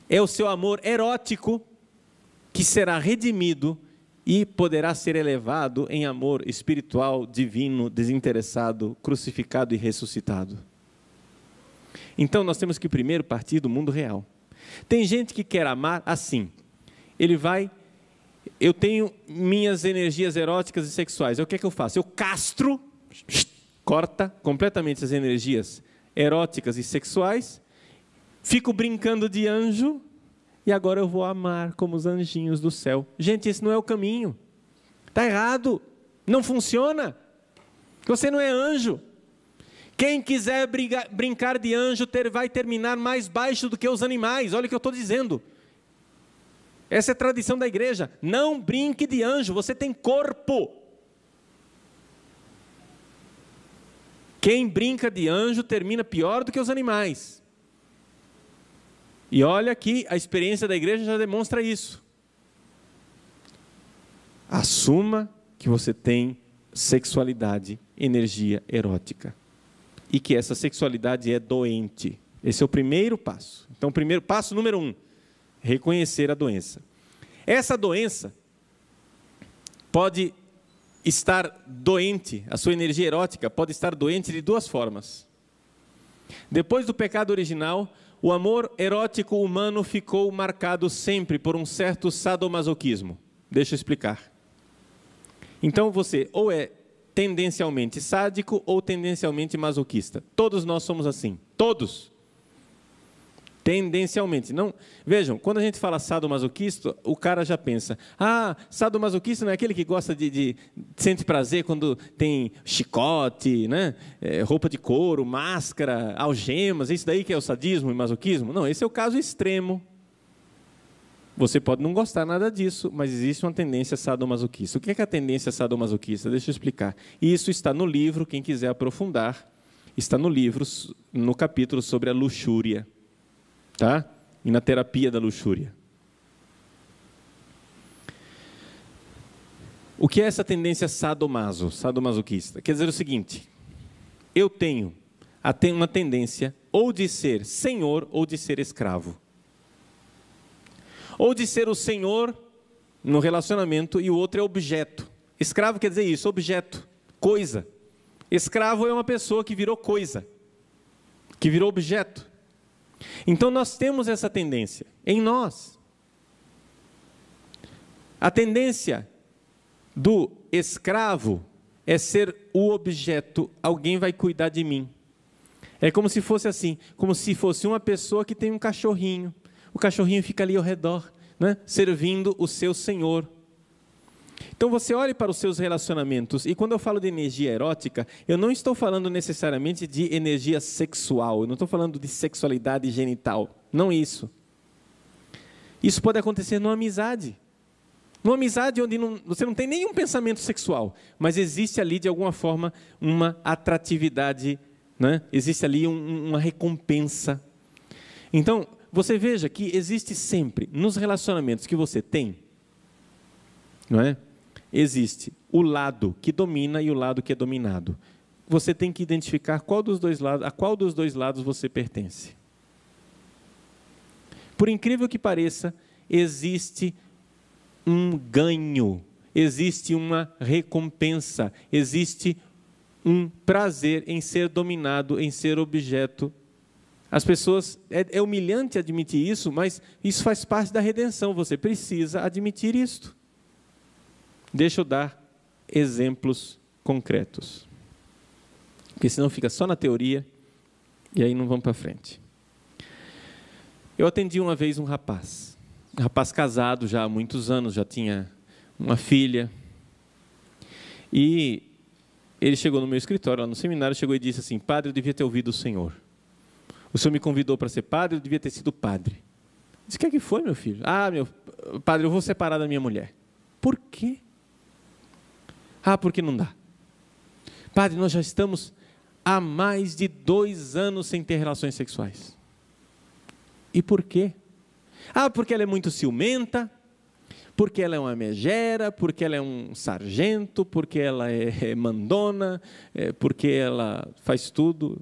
é o seu amor erótico, que será redimido e poderá ser elevado em amor espiritual, divino, desinteressado, crucificado e ressuscitado. Então, nós temos que primeiro partir do mundo real. Tem gente que quer amar assim. Ele vai, eu tenho minhas energias eróticas e sexuais. O que é que eu faço? Eu castro, corta completamente as energias eróticas e sexuais, fico brincando de anjo, e agora eu vou amar como os anjinhos do céu. Gente, esse não é o caminho. Está errado. Não funciona. Você não é anjo. Quem quiser brincar de anjo vai terminar mais baixo do que os animais. Olha o que eu estou dizendo. Essa é a tradição da igreja. Não brinque de anjo, você tem corpo. Quem brinca de anjo termina pior do que os animais. E olha que a experiência da igreja já demonstra isso. Assuma que você tem sexualidade, energia erótica. E que essa sexualidade é doente. Esse é o primeiro passo. Então, passo número 1, reconhecer a doença. Essa doença pode estar doente, a sua energia erótica pode estar doente de duas formas. Depois do pecado original, o amor erótico humano ficou marcado sempre por um certo sadomasoquismo. Deixa eu explicar. Então você ou é tendencialmente sádico ou tendencialmente masoquista. Todos nós somos assim. Todos. Tendencialmente. Não, vejam, quando a gente fala sadomasoquista, o cara já pensa, sadomasoquista não é aquele que gosta sente prazer quando tem chicote, né? Roupa de couro, máscara, algemas, isso daí que é o sadismo e masoquismo? Não, esse é o caso extremo. Você pode não gostar nada disso, mas existe uma tendência sadomasoquista. O que é a tendência sadomasoquista? Deixa eu explicar. Isso está no livro, quem quiser aprofundar, está no livro, no capítulo sobre a luxúria. Tá? E na terapia da luxúria. O que é essa tendência sadomasoquista? Quer dizer o seguinte, eu tenho uma tendência ou de ser senhor ou de ser escravo. Ou de ser o senhor no relacionamento e o outro é objeto. Escravo quer dizer isso, objeto, coisa. Escravo é uma pessoa que virou coisa, que virou objeto. Então nós temos essa tendência em nós. A tendência do escravo é ser o objeto, alguém vai cuidar de mim. É como se fosse assim, como se fosse uma pessoa que tem um cachorrinho. O cachorrinho fica ali ao redor, né, servindo o seu senhor. Então você olhe para os seus relacionamentos, e quando eu falo de energia erótica, eu não estou falando necessariamente de energia sexual, eu não estou falando de sexualidade genital, não isso. Isso pode acontecer numa amizade onde você não tem nenhum pensamento sexual, mas existe ali de alguma forma uma atratividade, né? Existe ali uma recompensa. Então, você veja que existe sempre, nos relacionamentos que você tem, não é? Existe o lado que domina e o lado que é dominado. Você tem que identificar a qual dos dois lados você pertence. Por incrível que pareça, existe um ganho, existe uma recompensa, existe um prazer em ser dominado, em ser objeto. As pessoas, é humilhante admitir isso, mas isso faz parte da redenção, você precisa admitir isto. Deixa eu dar exemplos concretos, porque senão fica só na teoria e aí não vamos para frente. Eu atendi uma vez um rapaz casado já há muitos anos, já tinha uma filha, e ele chegou no meu escritório, lá no seminário, chegou e disse assim: padre, eu devia ter ouvido o senhor me convidou para ser padre, eu devia ter sido padre. Eu disse: o que é que foi, meu filho? Meu padre, eu vou separar da minha mulher. Por quê? Porque não dá. Padre, nós já estamos há mais de 2 anos sem ter relações sexuais. E por quê? Porque ela é muito ciumenta, porque ela é uma megera, porque ela é um sargento, porque ela é mandona, porque ela faz tudo.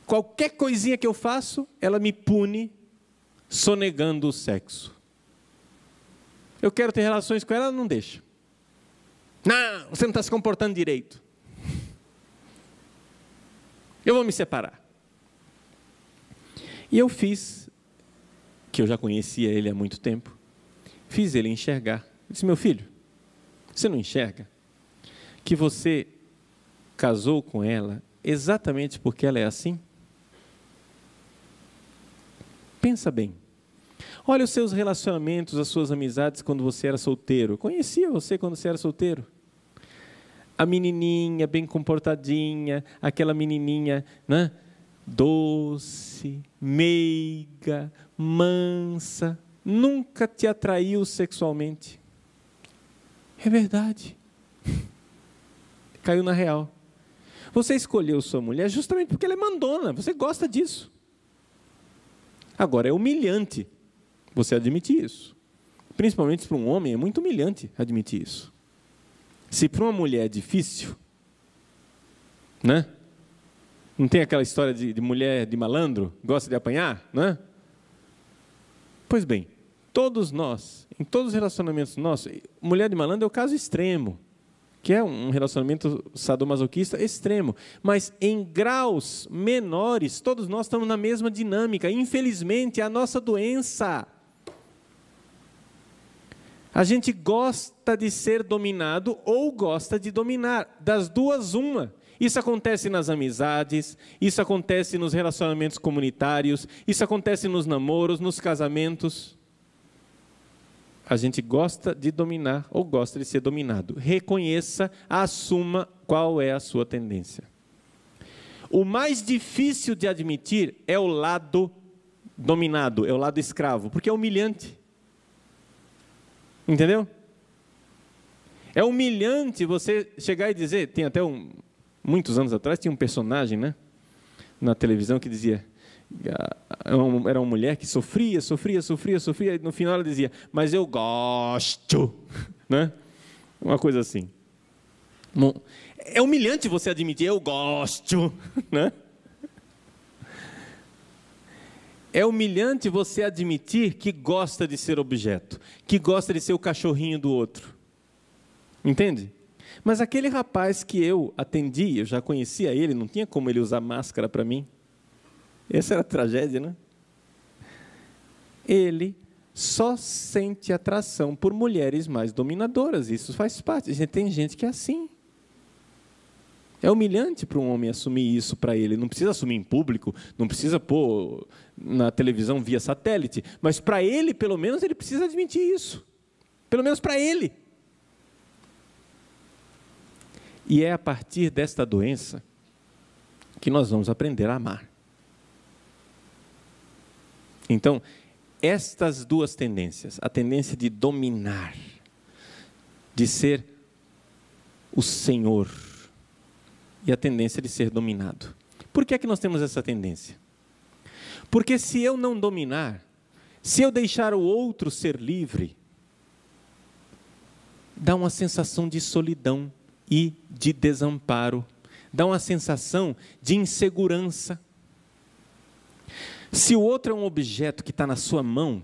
Qualquer coisinha que eu faço, ela me pune sonegando o sexo. Eu quero ter relações com ela, ela não deixa. Não, você não está se comportando direito. Eu vou me separar. E eu fiz, que eu já conhecia ele há muito tempo, fiz ele enxergar. Eu disse: meu filho, você não enxerga que você casou com ela exatamente porque ela é assim? Pensa bem. Olha os seus relacionamentos, as suas amizades quando você era solteiro. Conhecia você quando você era solteiro? A menininha bem comportadinha, aquela menininha, né? Doce, meiga, mansa, nunca te atraiu sexualmente. É verdade. Caiu na real. Você escolheu sua mulher justamente porque ela é mandona, você gosta disso. Agora, é humilhante você admitir isso. Principalmente para um homem, é muito humilhante admitir isso. Se para uma mulher é difícil, né? Não tem aquela história de mulher de malandro, gosta de apanhar, né? Pois bem, todos nós, em todos os relacionamentos nossos, mulher de malandro é o caso extremo, que é um relacionamento sadomasoquista extremo, mas em graus menores, todos nós estamos na mesma dinâmica. Infelizmente, é a nossa doença. A gente gosta de ser dominado ou gosta de dominar. Das duas, uma. Isso acontece nas amizades, isso acontece nos relacionamentos comunitários, isso acontece nos namoros, nos casamentos. A gente gosta de dominar ou gosta de ser dominado. Reconheça, assuma qual é a sua tendência. O mais difícil de admitir é o lado dominado, é o lado escravo, porque é humilhante. Entendeu? É humilhante você chegar e dizer, tem até muitos anos atrás, tinha um personagem, né, na televisão que dizia, era uma mulher que sofria, e no final ela dizia, mas eu gosto, né? Uma coisa assim. Bom, é humilhante você admitir, eu gosto, né? É humilhante você admitir que gosta de ser objeto, que gosta de ser o cachorrinho do outro. Entende? Mas aquele rapaz que eu atendi, eu já conhecia ele, não tinha como ele usar máscara para mim. Essa era a tragédia, né? Ele só sente atração por mulheres mais dominadoras, isso faz parte. Tem gente que é assim. É humilhante para um homem assumir isso para ele. Não precisa assumir em público, não precisa pôr na televisão via satélite, mas para ele, pelo menos, ele precisa admitir isso. Pelo menos para ele. E é a partir desta doença que nós vamos aprender a amar. Então, estas duas tendências, a tendência de dominar, de ser o Senhor, e a tendência de ser dominado. Por que é que nós temos essa tendência? Porque se eu não dominar, se eu deixar o outro ser livre, dá uma sensação de solidão e de desamparo, dá uma sensação de insegurança. Se o outro é um objeto que está na sua mão,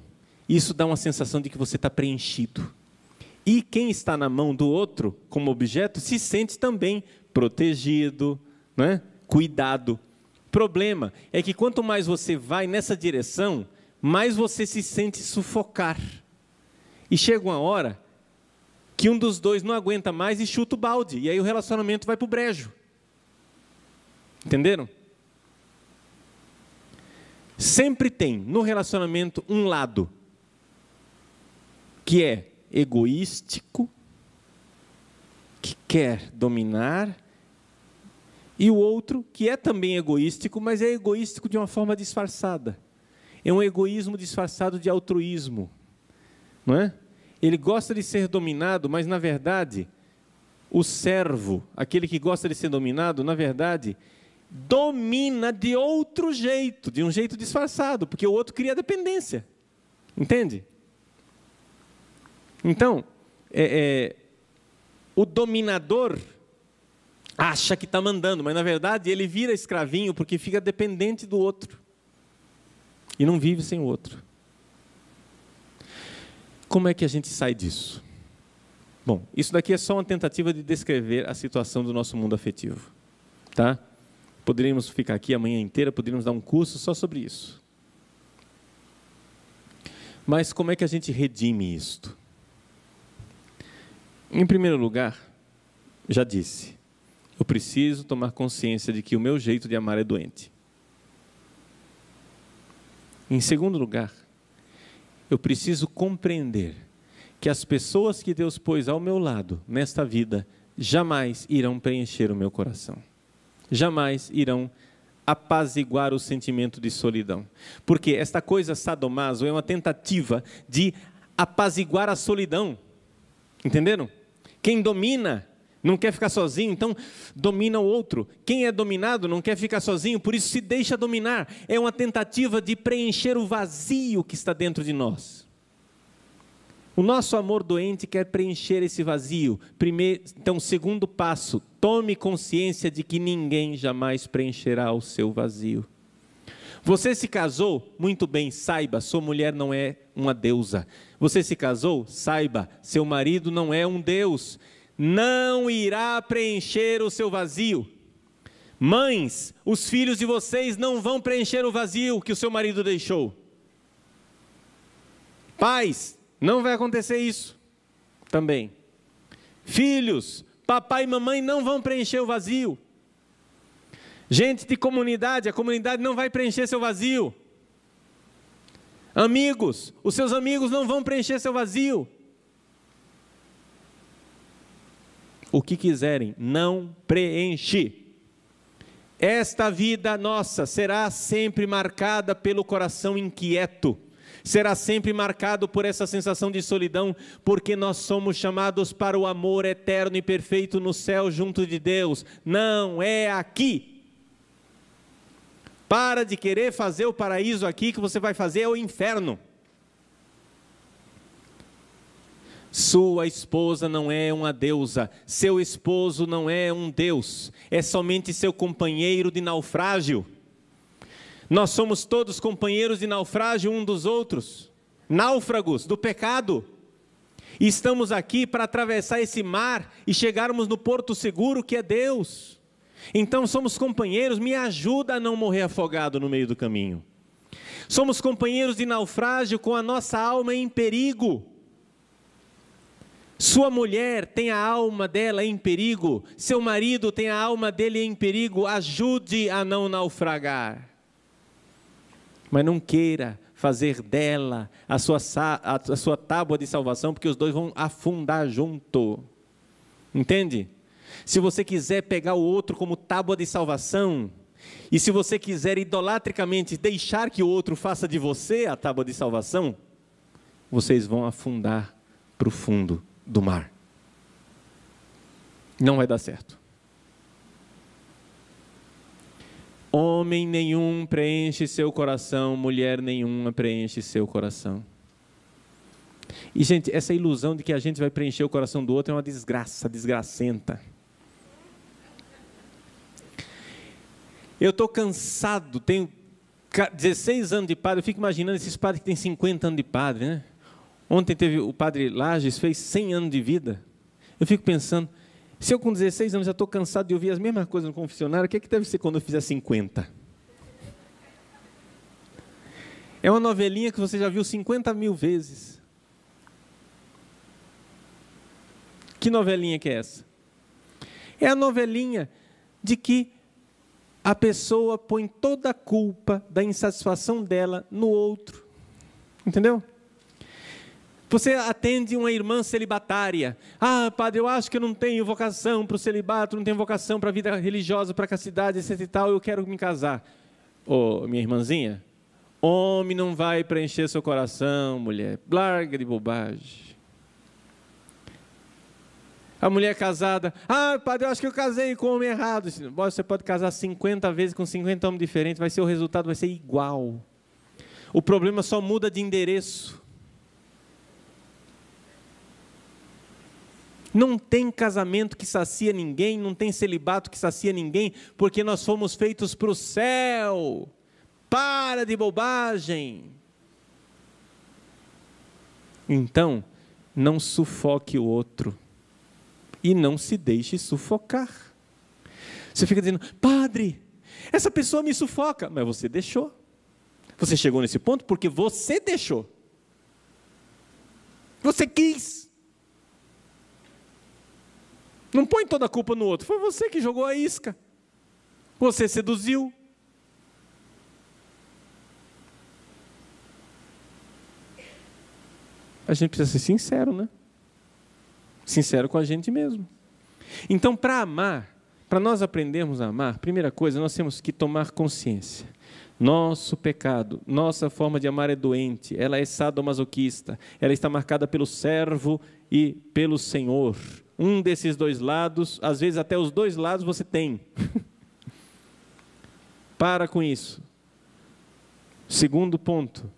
isso dá uma sensação de que você está preenchido. E quem está na mão do outro, como objeto, se sente também protegido, né? Cuidado. Problema é que quanto mais você vai nessa direção, mais você se sente sufocar. E chega uma hora que um dos dois não aguenta mais e chuta o balde. E aí o relacionamento vai para o brejo. Entenderam? Sempre tem no relacionamento um lado que é egoístico, que quer dominar, e o outro que é também egoístico, mas é egoístico de uma forma disfarçada. É um egoísmo disfarçado de altruísmo, não é? Ele gosta de ser dominado, mas na verdade, o servo, aquele que gosta de ser dominado, na verdade, domina de outro jeito, de um jeito disfarçado, porque o outro cria dependência. Entende? Então, o dominador acha que está mandando, mas na verdade ele vira escravinho porque fica dependente do outro e não vive sem o outro. Como é que a gente sai disso? Bom, isso daqui é só uma tentativa de descrever a situação do nosso mundo afetivo, tá? Poderíamos ficar aqui a manhã inteira, poderíamos dar um curso só sobre isso. Mas como é que a gente redime isto? Em primeiro lugar, já disse, eu preciso tomar consciência de que o meu jeito de amar é doente. Em segundo lugar, eu preciso compreender que as pessoas que Deus pôs ao meu lado nesta vida jamais irão preencher o meu coração. Jamais irão apaziguar o sentimento de solidão. Porque esta coisa sadomaso é uma tentativa de apaziguar a solidão. Entenderam? Quem domina não quer ficar sozinho, então domina o outro. Quem é dominado não quer ficar sozinho, por isso se deixa dominar. É uma tentativa de preencher o vazio que está dentro de nós. O nosso amor doente quer preencher esse vazio. Então, segundo passo, tome consciência de que ninguém jamais preencherá o seu vazio. Você se casou? Muito bem, saiba, sua mulher não é uma deusa. Você se casou? Saiba, seu marido não é um Deus. Não irá preencher o seu vazio. Mães, os filhos de vocês não vão preencher o vazio que o seu marido deixou. Pais, não vai acontecer isso. também. Filhos, papai e mamãe não vão preencher o vazio. Gente de comunidade, a comunidade não vai preencher seu vazio. Amigos, os seus amigos não vão preencher seu vazio. O que quiserem, não preenche. Esta vida nossa será sempre marcada pelo coração inquieto, será sempre marcado por essa sensação de solidão, porque nós somos chamados para o amor eterno e perfeito no céu junto de Deus, não é aqui. Para de querer fazer o paraíso aqui, que você vai fazer é o inferno. Sua esposa não é uma deusa, seu esposo não é um Deus, é somente seu companheiro de naufrágio. Nós somos todos companheiros de naufrágio um dos outros, náufragos do pecado. E estamos aqui para atravessar esse mar e chegarmos no porto seguro que é Deus. Então somos companheiros, me ajuda a não morrer afogado no meio do caminho. Somos companheiros de naufrágio com a nossa alma em perigo. Sua mulher tem a alma dela em perigo, seu marido tem a alma dele em perigo, ajude a não naufragar. Mas não queira fazer dela a sua tábua de salvação, porque os dois vão afundar junto. Entende? Se você quiser pegar o outro como tábua de salvação, e se você quiser idolatricamente deixar que o outro faça de você a tábua de salvação, vocês vão afundar para o fundo do mar. Não vai dar certo. Homem nenhum preenche seu coração, mulher nenhuma preenche seu coração. E, gente, essa ilusão de que a gente vai preencher o coração do outro é uma desgraça, desgracenta. Eu estou cansado, tenho 16 anos de padre, eu fico imaginando esses padres que têm 50 anos de padre, né? Ontem teve o padre Lages, fez 100 anos de vida. Eu fico pensando, se eu com 16 anos já estou cansado de ouvir as mesmas coisas no confessionário, o que é que deve ser quando eu fizer 50? É uma novelinha que você já viu 50 mil vezes. Que novelinha que é essa? É a novelinha de que a pessoa põe toda a culpa da insatisfação dela no outro. Entendeu? Você atende uma irmã celibatária. Ah, padre, eu acho que eu não tenho vocação para o celibato, não tenho vocação para a vida religiosa, para a castidade, etc e tal, eu quero me casar. Ô, minha irmãzinha, homem não vai preencher seu coração, mulher. Larga de bobagem. A mulher casada, ah, padre, eu acho que eu casei com o homem errado. Você pode casar 50 vezes com 50 homens diferentes, o resultado vai ser igual. O problema só muda de endereço. Não tem casamento que sacia ninguém, não tem celibato que sacia ninguém, porque nós fomos feitos para o céu. Para de bobagem. Então, não sufoque o outro. E não se deixe sufocar. Você fica dizendo, padre, essa pessoa me sufoca. Mas você deixou. Você chegou nesse ponto porque você deixou. Você quis. Não põe toda a culpa no outro. Foi você que jogou a isca. Você seduziu. A gente precisa ser sincero, né? Sincero com a gente mesmo. Então, para amar, para nós aprendermos a amar, primeira coisa, nós temos que tomar consciência. Nosso pecado, nossa forma de amar é doente, ela é sadomasoquista, ela está marcada pelo servo e pelo Senhor. Um desses dois lados, às vezes até os dois lados você tem. Para com isso. Segundo ponto,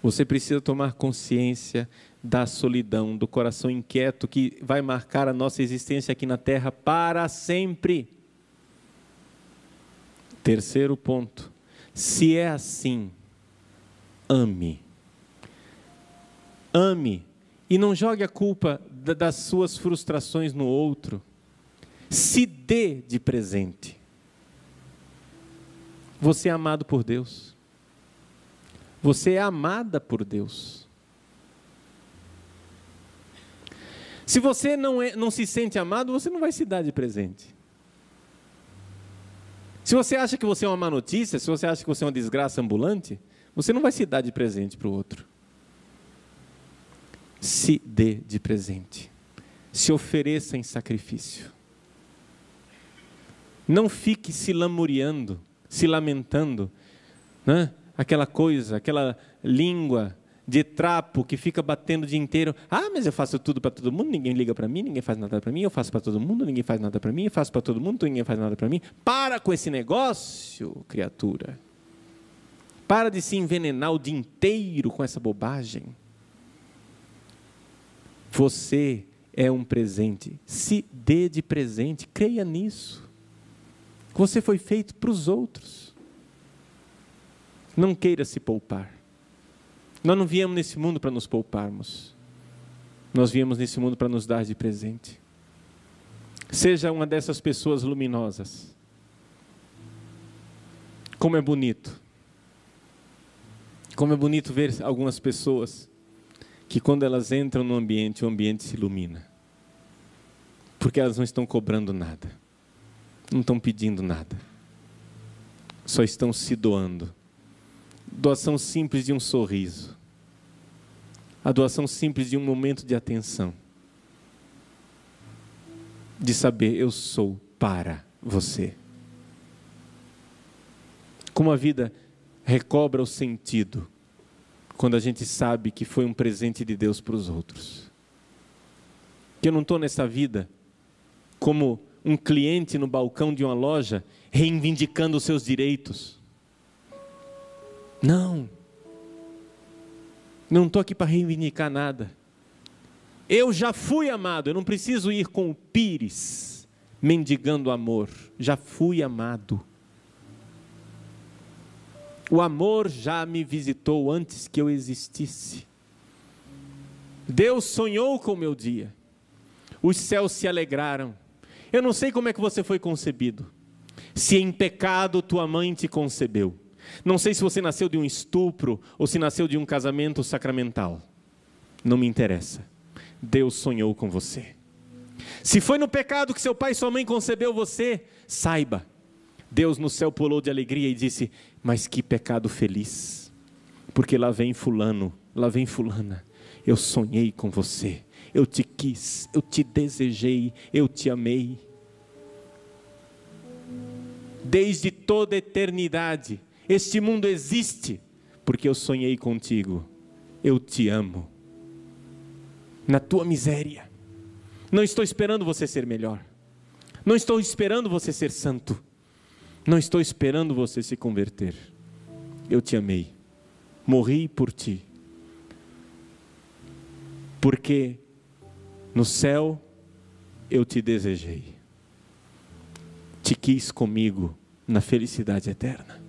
você precisa tomar consciência da solidão, do coração inquieto que vai marcar a nossa existência aqui na terra para sempre. Terceiro ponto, se é assim, ame. Ame e não jogue a culpa das suas frustrações no outro. Se dê de presente. Você é amado por Deus. Você é amada por Deus. Se você não se sente amado, você não vai se dar de presente. Se você acha que você é uma má notícia, se você acha que você é uma desgraça ambulante, você não vai se dar de presente para o outro. Se dê de presente. Se ofereça em sacrifício. Não fique se lamuriando, se lamentando, né? Aquela coisa, aquela língua de trapo que fica batendo o dia inteiro. Ah, mas eu faço tudo para todo mundo, ninguém liga para mim, ninguém faz nada para mim, eu faço para todo mundo, ninguém faz nada para mim, eu faço para todo mundo, ninguém faz nada para mim. Para com esse negócio, criatura. Para de se envenenar o dia inteiro com essa bobagem. Você é um presente. Se dê de presente, creia nisso. Você foi feito para os outros. Não queira se poupar. Nós não viemos nesse mundo para nos pouparmos. Nós viemos nesse mundo para nos dar de presente. Seja uma dessas pessoas luminosas. Como é bonito. Como é bonito ver algumas pessoas que quando elas entram no ambiente, o ambiente se ilumina. Porque elas não estão cobrando nada. Não estão pedindo nada. Só estão se doando. Doação simples de um sorriso. A doação simples de um momento de atenção. De saber, eu sou para você. Como a vida recobra o sentido quando a gente sabe que foi um presente de Deus para os outros. Que eu não estou nessa vida como um cliente no balcão de uma loja reivindicando os seus direitos. Não estou aqui para reivindicar nada. Eu já fui amado, eu não preciso ir com o pires mendigando amor. Já fui amado. O amor já me visitou antes que eu existisse. Deus sonhou com o meu dia. Os céus se alegraram. Eu não sei como é que você foi concebido. Se em pecado tua mãe te concebeu. Não sei se você nasceu de um estupro ou se nasceu de um casamento sacramental. Não me interessa. Deus sonhou com você. Se foi no pecado que seu pai e sua mãe concebeu você, saiba. Deus no céu pulou de alegria e disse, mas que pecado feliz. Porque lá vem fulano, lá vem fulana. Eu sonhei com você. Eu te quis, eu te desejei, eu te amei. Desde toda a eternidade, este mundo existe, porque eu sonhei contigo. Eu te amo. Na tua miséria. Não estou esperando você ser melhor. Não estou esperando você ser santo. Não estou esperando você se converter. Eu te amei. Morri por ti. Porque no céu eu te desejei. Te quis comigo na felicidade eterna.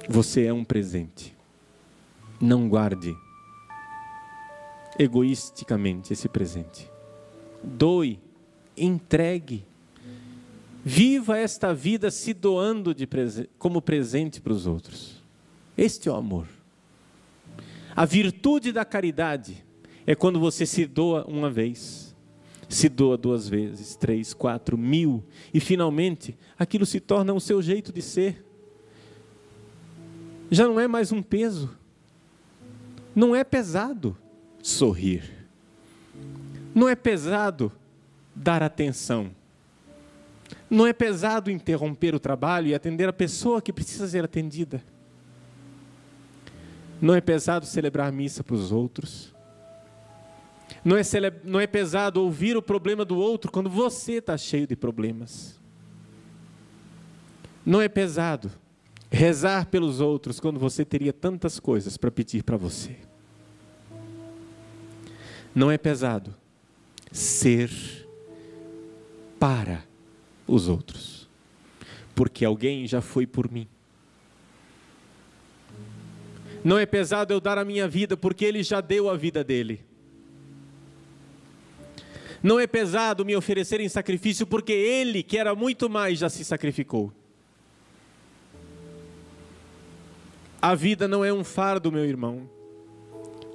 Você é um presente. Não guarde egoisticamente esse presente. Doe, entregue. Viva esta vida se doando como presente para os outros. Este é o amor. A virtude da caridade é quando você se doa uma vez, se doa 2 vezes, 3, 4, 1000, e finalmente aquilo se torna o seu jeito de ser. Já não é mais um peso. Não é pesado sorrir. Não é pesado dar atenção. Não é pesado interromper o trabalho e atender a pessoa que precisa ser atendida. Não é pesado celebrar missa para os outros. Não é pesado ouvir o problema do outro quando você está cheio de problemas. Não é pesado rezar pelos outros quando você teria tantas coisas para pedir para você. Não é pesado ser para os outros, porque alguém já foi por mim. Não é pesado eu dar a minha vida, porque Ele já deu a vida dele. Não é pesado me oferecer em sacrifício, porque Ele, que era muito mais, já se sacrificou. A vida não é um fardo, meu irmão.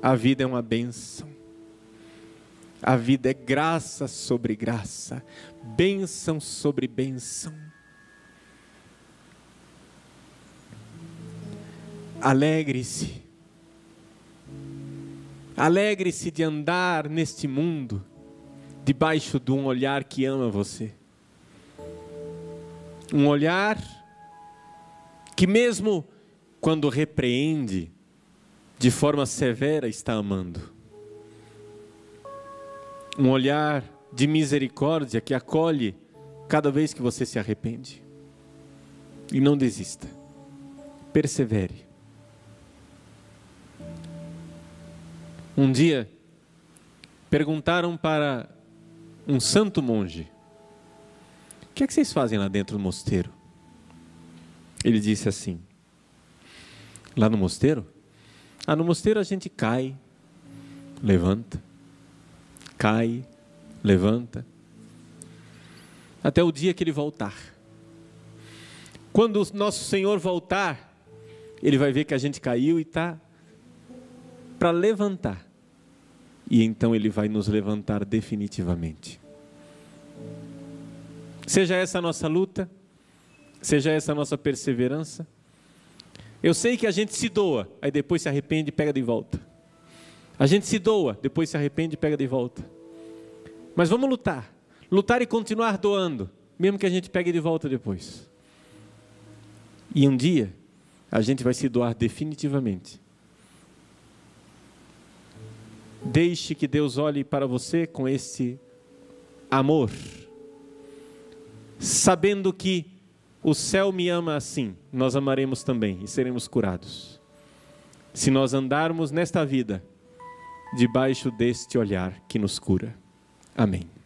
A vida é uma bênção. A vida é graça sobre graça, bênção sobre bênção. Alegre-se. Alegre-se de andar neste mundo, debaixo de um olhar que ama você. Um olhar que mesmo quando repreende de forma severa está amando. Um olhar de misericórdia que acolhe cada vez que você se arrepende. E não desista. Persevere. Um dia, perguntaram para um santo monge: o que é que vocês fazem lá dentro do mosteiro? Ele disse assim: lá no mosteiro? No mosteiro a gente cai, levanta, cai, levanta, até o dia que ele voltar. Quando o nosso Senhor voltar, Ele vai ver que a gente caiu e está para levantar. E então Ele vai nos levantar definitivamente. Seja essa a nossa luta, seja essa a nossa perseverança. Eu sei que a gente se doa, aí depois se arrepende e pega de volta. A gente se doa, depois se arrepende e pega de volta. Mas vamos lutar. Lutar e continuar doando, mesmo que a gente pegue de volta depois. E um dia, a gente vai se doar definitivamente. Deixe que Deus olhe para você com esse amor, sabendo que o céu me ama assim, nós amaremos também e seremos curados. Se nós andarmos nesta vida, debaixo deste olhar que nos cura. Amém.